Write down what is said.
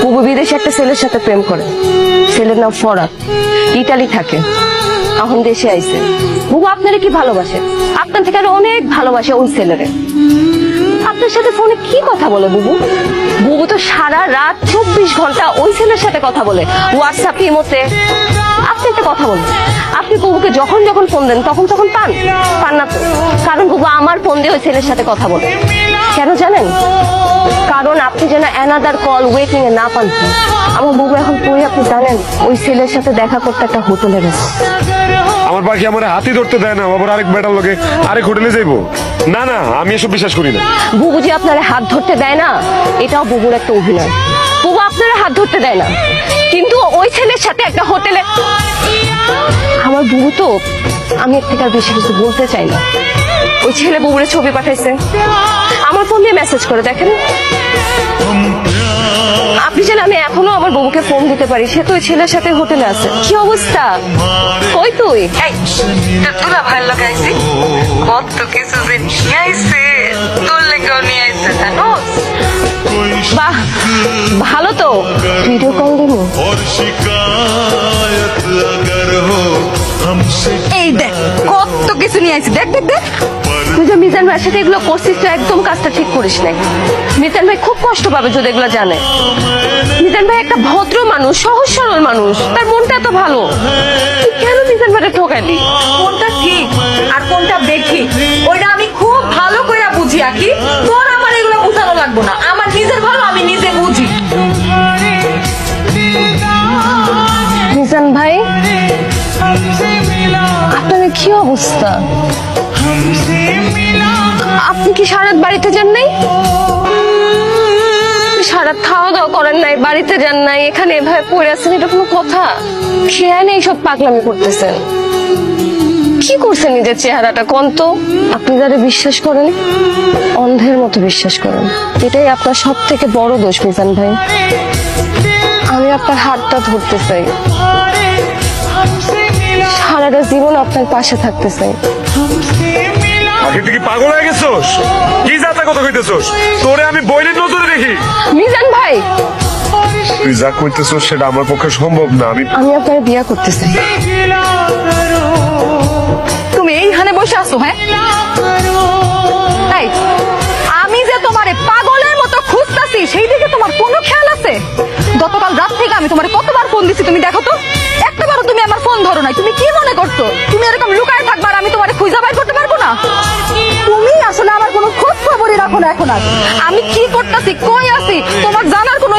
বুবু বিদেশে একটা ছেলের সাথে প্রেম করে। ছেলের নাম ফরাদ, ইটালি থাকে, এখন দেশে আইছে। বুবু আপনারে কি ভালোবাসে, আপনার থেকে আরো অনেক ভালোবাসে ওই ছেলেরে। আপনার সাথে ফোনে কি কথা বলে বুবু? বুবু তো সারা রাত 24 ঘন্টা ওই ছেলের সাথে কথা বলে, হোয়াটসঅ্যাপ, ইমোতে। আপনি একটা কথা বলুন, আপনি বুবুকে যখন যখন ফোন দেন তখন তখন পান না তো? কারণ বুবু আমার ফোন দিয়ে ওই ছেলের সাথে কথা বলে। কেন জানেন? কারণ আপনি যেন অ্যানাদার কল ওয়েটিং এ না পান। আমার বুবু এখন কই আপনি জানেন? ওই ছেলের সাথে দেখা করতে একটা হোটেলে গেছে। আমার পাখি আমার হাতি ধরতে দেয় না, আবার আরেক বেটার লোকে আরেক হোটেলে যাইবো? না না, আমি এসব বিশ্বাস করি না। বুবু যে আপনার হাত ধরতে দেয় না, এটাও বুবুর একটা অভিনয়। বুবু আপনার হাত ধরতে দেয় না, কিন্তু ওই ছেলের সাথে একটা হোটেলে। আমার বুবু তো, আমি এর থেকে আর বেশি কিছু বলতে চাই না। ওই ছেলে বুবুরে ছবি পাঠাইছে, আমার ফোন দিয়ে মেসেজ করে দেখেন। আপনি যেন আমি এখনো আমার বুবুকে ফোন দিতে পারি, সে তো ওই ছেলের সাথে হোটেলে আছে। কি অবস্থা? কই তুই? তোরা ভালো লাগাইছি, কত কিছু যে নিয়ে আইছে, তোর লেগেও নিয়ে আইছে জানোস। বাহ, ভালো তো। ভিডিও কল দিব। এই দেখ কত কিছু নিয়ে আইছে, দেখ দেখ দেখ। তুই যে মিজান ভাইয়ের সাথে এগুলো করছিস, তো একদম কাজটা ঠিক করিস নাই। মিজান ভাই খুব কষ্ট পাবে যদি এগুলো জানে। মিজান ভাই একটা ভদ্র মানুষ, সহজ সরল মানুষ, তার মনটা এত ভালো। তুই কেন মিজান ভাইকে ঠকাইলি? কোনটা ঠিক আর কোনটা বেঠিক ওইটা আমি খুব ভালো করে বুঝি। আকি তোর আমার এগুলো বুঝানো লাগবো না, আমার নিজের ভালো আমি নিজে বুঝি। মিজান ভাই, আপনার কি অবস্থা? আপনি কি সারাত বাড়িতে যান নাই? সারাত খাওয়া দাওয়া করেন নাই, বাড়িতে যান নাই, এখানে এভাবে পড়ে আছেন, এটা কোনো কথা? খেয়াল নেই সব পাগলামি করতেছেন। কি করছেন নিজের চেহারাটা কোন তো? আপনি যারা বিশ্বাস করেন, অন্ধের মতো বিশ্বাস করেন। এটাই আপনার সব থেকে বড় দোষ মিজান ভাই। আমি আপনার হাতটা ধরতে চাই, সারাটা জীবন আপনার পাশে থাকতে চাই। আগে তুই কি পাগল হয়ে গেছোস? কি যাতা কথা কইতেছোস? তোরে আমি বইনের নজরে দেখি। মিজান ভাই, তুই যা কইতেছোস সেটা আমার পক্ষে সম্ভব না। আমি আপনার বিয়া করতে চাই। তুমি এইখানে বসে আছো? হ্যাঁ, তাই আমি যে তোমারে পাগলের মতো খুঁজতাছি সেই দিকে তোমার কোনো খেয়াল আছে? গতকাল রাত থেকে আমি তোমারে কতবার ফোন দিছি, তুমি দেখো তো একটাবারও তুমি আমার ফোন ধরো নাই। তুমি কি মনে করছো তুমি এরকম লুকায় থাকবার আমি তোমারে খুঁজে বের করতে পারবো না? তুমি আসলে আমার কোনো খোঁজ খবরই রাখো না এখন। আর আমি কি করতেছি, কই আছি, তোমার জানার কোনো